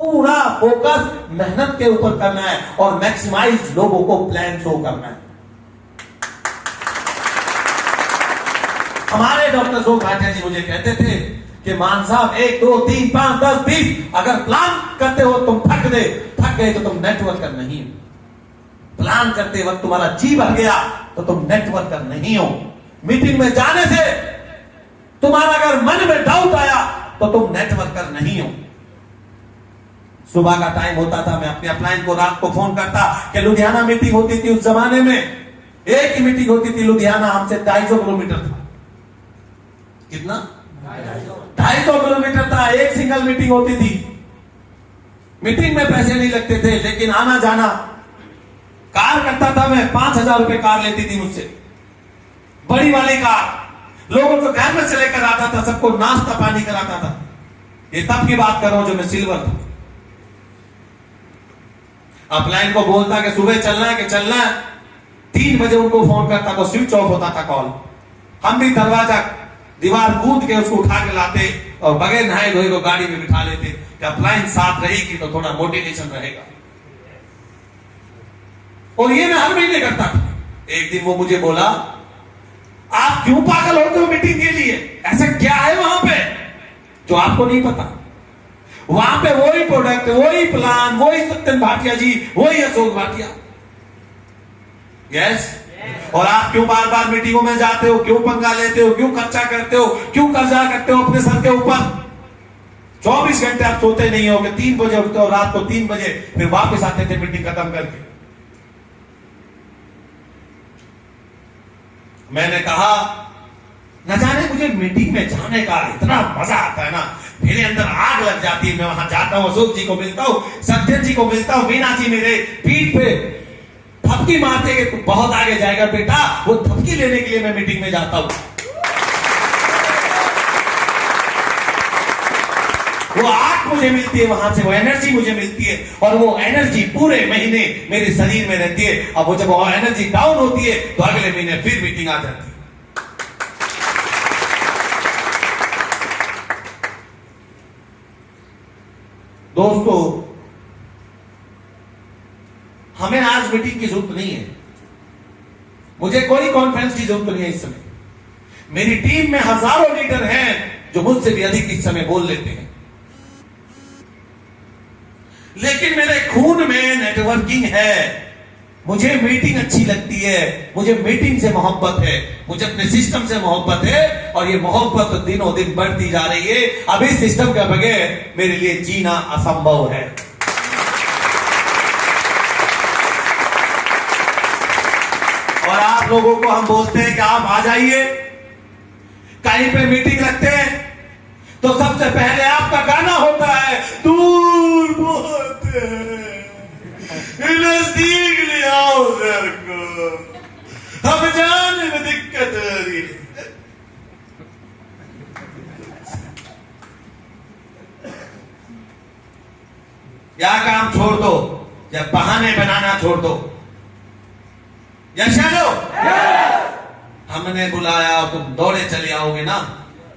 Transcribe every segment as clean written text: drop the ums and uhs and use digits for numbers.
पूरा फोकस मेहनत के ऊपर करना है और मैक्सिमाइज लोगों को प्लान शो करना है। हमारे डॉक्टर अशोक भाटिया जी मुझे कहते थे कि मान साहब 1 2 3 5 10 20 अगर प्लान करते हो तुम थक गए तो तुम नेटवर्कर नहीं हो। प्लान करते वक्त तुम्हारा जी भर गया तो तुम नेटवर्कर नहीं हो। मीटिंग में जाने से तुम्हारा अगर मन में डाउट आया तो तुम नेटवर्कर नहीं हो। सुबह का टाइम होता था, मैं अपने अपलाइन को रात को फोन करता कि लुधियाना मीटिंग होती थी। उस जमाने में एक ही मीटिंग होती थी, लुधियाना हमसे 250 किलोमीटर था। कितना? 250 किलोमीटर था, एक सिंगल मीटिंग होती थी। मीटिंग में पैसे नहीं लगते थे, लेकिन आना जाना कार करता था मैं। 5,000 रुपए कार लेती थी मुझसे, बड़ी वाली कार। लोगों को घर में से लेकर आता था, सबको नाश्ता पानी कराता था। ये तब की बात कर रहा हूं जो मैं सिल्वर था। अपलाइन को बोलता कि सुबह चलना है कि चलना है। 3 बजे उनको फोन करता तो स्विच ऑफ होता था कॉल। हम भी दीवार कूद के उसको उठा के लाते और बगैर नहाए धोए को गाड़ी में बिठा लेते कि अपलाइन साथ रहेगी तो थोड़ा मोटिवेशन रहेगा। और ये मैं हर महीने करता था। एक दिन वो मुझे बोला, आप क्यों पागल होते हो मीटिंग के लिए? ऐसा क्या है वहां पे जो आपको नहीं पता? वहां पे वही प्रोडक्ट, वही प्लान, वही सत्यन भाटिया जी, वही अशोक भाटिया। यस। और आप क्यों बार बार मीटिंगों में जाते हो? क्यों पंगा लेते हो? क्यों खर्चा करते हो? क्यों कर्जा करते हो अपने सर के ऊपर? 24 घंटे आप सोते नहीं हो कि 3 बजे उठते हो, रात को 3 बजे फिर वापस आते थे मीटिंग खत्म करके। मैंने कहा न जाने मुझे मीटिंग में जाने का इतना मजा आता है ना, मेरे अंदर आग लग जाती है। मैं वहां जाता हूं, अशोक जी को मिलता हूं, सज्जन जी को मिलता हूं, वीना जी मेरे पीठ पे थपकी मारते कि तू बहुत आगे जाएगा बेटा। वो थपकी लेने के लिए मैं मीटिंग में जाता हूं। वो आग मुझे मिलती है वहां से, वो एनर्जी मुझे मिलती है और वो एनर्जी पूरे महीने मेरे शरीर में रहती है। अब वो जब वो एनर्जी डाउन होती है तो अगले महीने फिर मीटिंग आ जाती है। दोस्तों, हमें आज मीटिंग की जरूरत नहीं है। मुझे कोई कॉन्फ्रेंस की जरूरत नहीं है इस समय। मेरी टीम में हजारों लीडर हैं जो मुझसे भी अधिक इस समय बोल लेते हैं, लेकिन मेरे खून में नेटवर्किंग है। मुझे मीटिंग अच्छी लगती है, मुझे मीटिंग से मोहब्बत है, मुझे अपने सिस्टम से मोहब्बत है और ये मोहब्बत दिनों दिन बढ़ती जा रही है। अब इस सिस्टम के बगैर मेरे लिए जीना असंभव है। और आप लोगों को हम बोलते हैं कि आप आ जाइए, कहीं पे मीटिंग रखते हैं तो सबसे पहले आपका गाना होता है, दूर बहुत नजदीक ले आओ सर को, हम जाने में दिक्कत हो रही है। या काम छोड़ दो या बहाने बनाना छोड़ दो। यस हेलो, हमने बुलाया और तुम दौड़े चले आओगे ना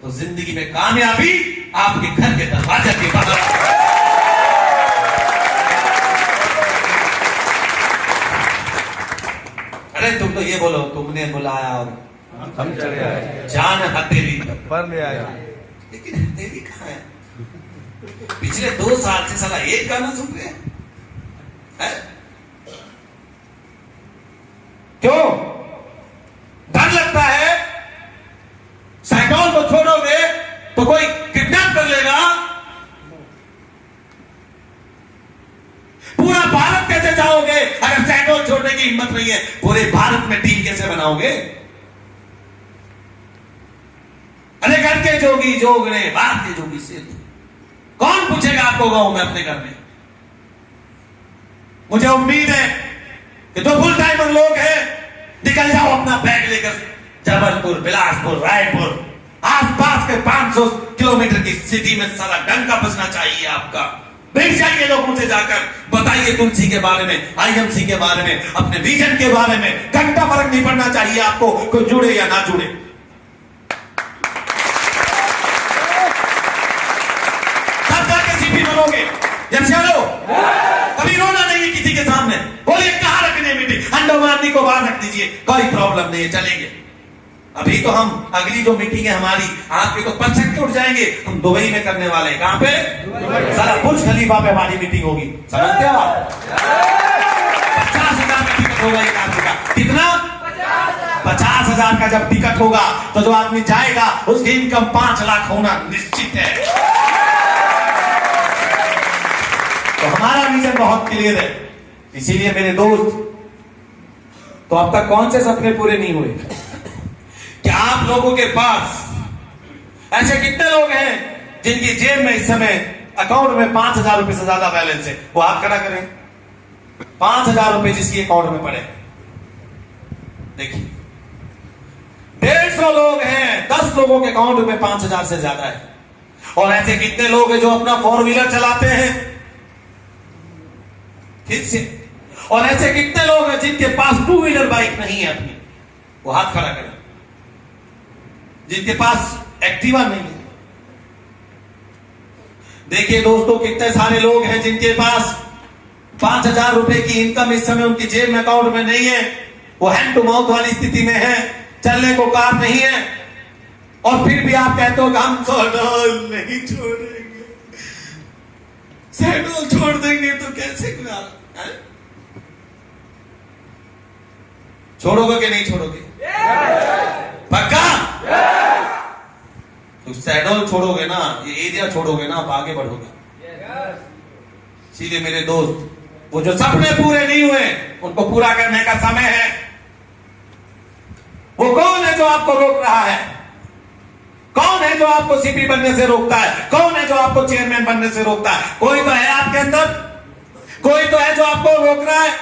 तो जिंदगी में कामयाबी आपके घर के दरवाजे के बाहर। अरे तुम तो ये बोलो, तुमने बुलाया और हम चले आए, जान हथेली पर ले आए। लेकिन हथेली कहां है? पिछले 2 साल से साला एक गाना सुन रहे हैं। क्यों? डर लगता है साइकिल को छोड़ोगे तो कोई किडनैप कर लेगा। पूरा भारत कैसे जाओगे अगर साइकिल छोड़ने की हिम्मत नहीं है? पूरे भारत में टीम कैसे बनाओगे? अरे घर के जोगी जोग रहे, बाहर के जोगी से कौन पूछेगा आपको गांव में अपने घर में? मुझे उम्मीद है कि जो फुल टाइमर लोग हैं निकल जाओ अपना बैग लेकर जबलपुर, बिलासपुर, रायपुर, आसपास के 500 किलोमीटर की सिटी में सारा डंका बजना चाहिए आपका। बैठ जाइए लोगों से जाकर, बताइए तुलसी के बारे में, आईएमसी के बारे में, अपने विजन के बारे में। घंटा फर्क नहीं पड़ना चाहिए आपको कोई जुड़े या ना जुड़े। तब जाके सीपी बनोगे। जब से फरवरी को बाहर रख दीजिए, कोई प्रॉब्लम नहीं है, चलेंगे। अभी तो हम अगली जो मीटिंग है हमारी, आपके तो पंचक के उठ जाएंगे, हम दुबई में करने वाले हैं। कहां पे? सारा बुर्ज खलीफा पे हमारी मीटिंग होगी। समझते हो आप? 50,000 का टिकट होगा एक आदमी का। कितना? 50,000 का जब टिकट होगा तो जो आदमी जाएगा उसकी इनकम 5 लाख होना निश्चित है। तो हमारा विजन बहुत क्लियर है। इसीलिए मेरे दोस्त, तो अब तक कौन से सपने पूरे नहीं हुए? क्या आप लोगों के पास ऐसे कितने लोग हैं जिनकी जेब में इस समय अकाउंट में 5,000 रुपए से ज्यादा बैलेंस है? वो हाथ खड़ा करें। 5,000 रुपए जिसकी अकाउंट में पड़े, देखिए 150 लोग हैं, 10 लोगों के अकाउंट में 5,000 से ज्यादा है। और ऐसे कितने लोग हैं जो अपना 4 व्हीलर चलाते हैं? फिर से, और ऐसे कितने लोग हैं जिनके पास 2 व्हीलर बाइक नहीं है अपनी? वो हाथ खड़ा करें। जिनके पास एक्टिवा नहीं है। देखिए दोस्तों, कितने सारे लोग हैं जिनके पास 5,000 रुपए की इनकम इस समय उनकी जेब में अकाउंट में नहीं है। वो हैंड टू माउथ वाली स्थिति में है, चलने को कार नहीं है, और फिर भी आप कहते हो कि हम सैंडल नहीं छोड़ेंगे, सैंडल छोड़ देंगे तो कैसे? छोड़ोगे कि नहीं छोड़ोगे? पक्का? तो सैंडल छोड़ोगे ना, ये एरिया छोड़ोगे ना, आप आगे बढ़ोगे। सीधे मेरे दोस्त, वो जो सपने पूरे नहीं हुए उनको पूरा करने का समय है। वो कौन है जो आपको रोक रहा है? कौन है जो आपको सीपी बनने से रोकता है? कौन है जो आपको चेयरमैन बनने से रोकता है? कोई तो है आपके अंदर, कोई तो है जो आपको रोक रहा है,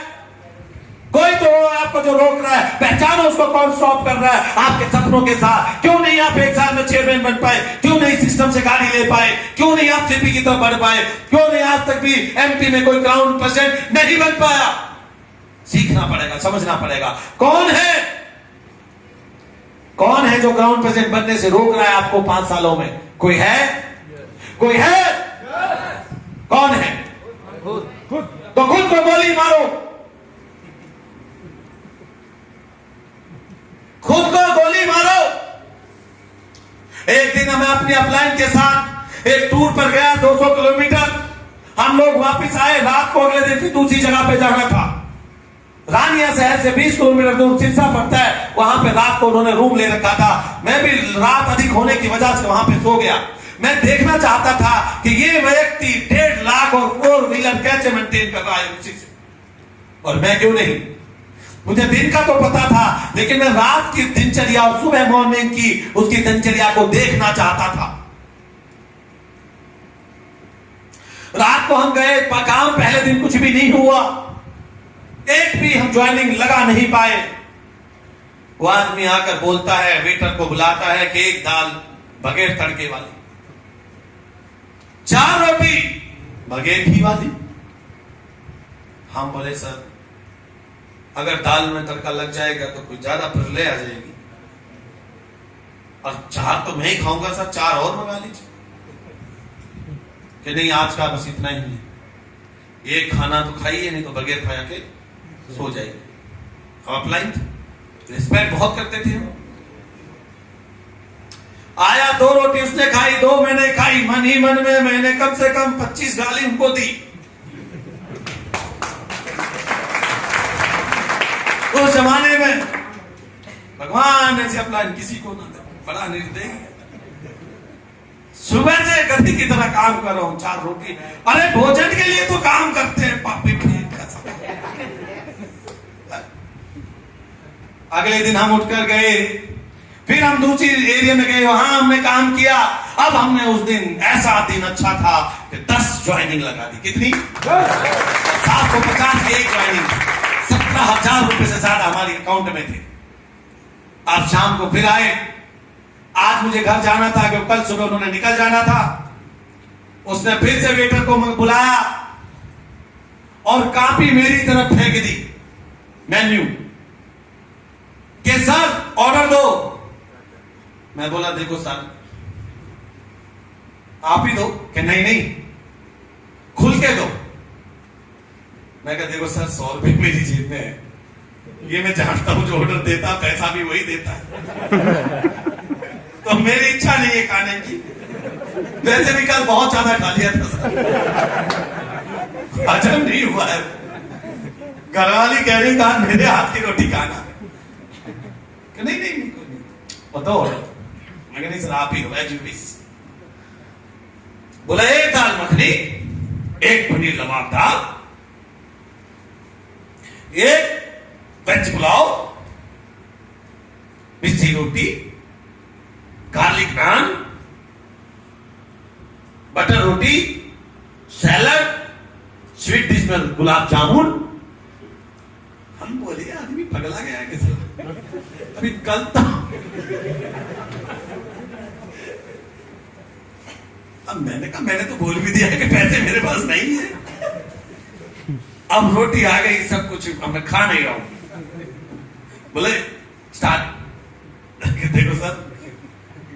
कोई तो आपको जो रोक रहा है। पहचानो उसको, कौन स्टॉप कर रहा है आपके सपनों के साथ। क्यों नहीं आप 1 साल में चेयरमैन बन पाए? क्यों नहीं सिस्टम से गाड़ी ले पाए? क्यों नहीं आप सीपी की तरफ बढ़ पाए? क्यों नहीं आज तक भी एमपी में कोई क्राउन प्रेसिडेंट नहीं बन पाया? सीखना पड़ेगा, समझना पड़ेगा। कौन है, कौन है जो क्राउन प्रेसिडेंट बनने से रोक रहा है आपको 5 सालों में? कोई है? कोई है? कौन है? तो खुद को गोली मारो, खुद को गोली मारो। एक दिन मैं अपनी अपलाइन के साथ एक टूर पर गया, 200 किलोमीटर। हम लोग वापस आए, रात को अगले दिन फिर दूसरी जगह पे जाना था। रानिया शहर से 20 किलोमीटर दूर सिरसा पड़ता है, वहां पे रात को उन्होंने रूम ले रखा था। मैं भी रात अधिक होने की वजह से वहां पे सो गया। मैं देखना चाहता था कि ये व्यक्ति 1.5 लाख और 4 व्हीलर कैसे मेंटेन कर रहा है उसी से, और मैं क्यों नहीं? मुझे दिन का तो पता था, लेकिन मैं रात की दिनचर्या और सुबह मॉर्निंग की उसकी दिनचर्या को देखना चाहता था। रात को हम गए, काम पहले दिन कुछ भी नहीं हुआ, एक भी हम ज्वाइनिंग लगा नहीं पाए। वो आदमी आकर बोलता है, वेटर को बुलाता है कि 1 दाल बगैर तड़के वाली, 4 रोटी बगैर घी वाली। हम बोले सर, अगर दाल में तड़का लग जाएगा तो कुछ ज्यादा प्रलय आ जाएगी, और 4 तो मैं ही खाऊंगा सर, 4 और मंगा लीजिए। कि नहीं, आज का बस इतना ही है, एक खाना तो खाइए, नहीं तो बगैर खाया के सो जाइए। हम अपलाइन रिस्पेक्ट बहुत करते थे। आया, 2 रोटी उसने खाई, 2 मैंने खाई। मन ही मन में मैंने कम से कम 25 गाली उनको दी। उस जमाने में भगवान ऐसे अपलाइन किसी को ना दे, बड़ा निर्दयी। सुबह से गद्दी की तरह काम कर रहा हूं, 4 रोटी। अरे भोजन के लिए तो काम करते हैं, पापी पेट का सब। अगले दिन हम उठकर गए, फिर हम दूसरी एरिया में गए, वहां हमने काम किया। अब हमने उस दिन, ऐसा दिन अच्छा था कि 10 ज्वाइनिंग लगा दी। कितनी? 750 की एक ज्वाइनिंग। 17,000 रुपए से ज्यादा हमारे अकाउंट में थे। आज शाम को फिर आए। आज मुझे घर जाना था, क्योंकि कल सुबह उन्होंने निकल जाना था। उसने फिर से वेटर को बुलाया और कॉपी मेरी तरफ फेंक दी, मेन्यू के सर ऑर्डर दो। मैं बोला देखो सर आप ही दो। कि नहीं नहीं खुल के दो। मैं कहा देखो सर 100 रुपए मेरी जेब में है, ये मैं जानता हूं, जो ऑर्डर देता पैसा भी वही देता है। तो मेरी इच्छा नहीं है खाने की। वैसे भी कल बहुत ज्यादा खा लिया था सर, हजम नहीं हुआ है। घरवाली कह रही कहा मेरे हाथ की रोटी खाना। नहीं नहीं नहीं बताओ, मैं नहीं सर आप ही हो। बोला एक दाल मखनी, एक पनीर लबाबदार, एक वेज पुलाव, मिस्सी रोटी, गार्लिक नान, बटर रोटी, सैलड, स्वीट डिश में गुलाब जामुन। हम बोले आदमी पगला गया कैसे? अभी कल तक अब मैंने कहा मैंने तो बोल भी दिया है कि पैसे मेरे पास नहीं है। अब रोटी आ गई, सब कुछ, अब मैं खा नहीं रहा हूं। बोले स्टार्ट। देखो सर,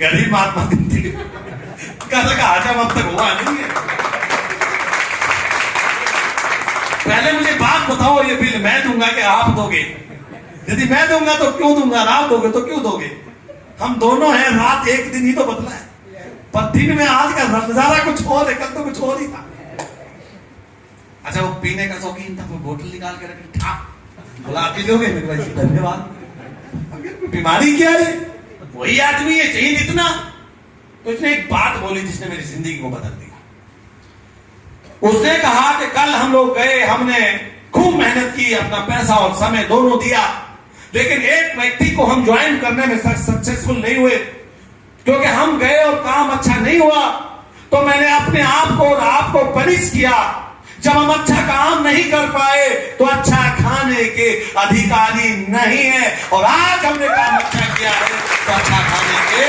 गरीब महात्मा थी, कल का हजम अब तक हुआ नहीं है। पहले मुझे बात बताओ, ये बिल मैं दूंगा कि आप दोगे? यदि मैं दूंगा तो क्यों दूंगा, आप दोगे तो क्यों दोगे? हम दोनों हैं, रात एक दिन ही तो बदला है, पर दिन में आज का नजारा कुछ और है, कल तो कुछ और ही था। अच्छा वो पीने का शौकीन था, वो बोतल निकाल के रखी, बोला आप पी लोगे? मेरे भाई धन्यवाद। बीमारी क्या है, वही आदमी है, चाहिए जितना। तो इसने एक बात बोली जिसने मेरी जिंदगी को बदल दिया। उसने कहा कि कल हम लोग गए, हमने खूब मेहनत की, अपना पैसा और समय दोनों दिया, लेकिन एक व्यक्ति को हम ज्वाइन करने में सक्सेसफुल नहीं हुए, क्योंकि हम गए और काम अच्छा नहीं हुआ। तो मैंने अपने आप को और आपको पनिश किया। जब हम अच्छा काम नहीं कर पाए तो अच्छा खाने के अधिकारी नहीं है, और आज हमने काम अच्छा किया है तो अच्छा खाने के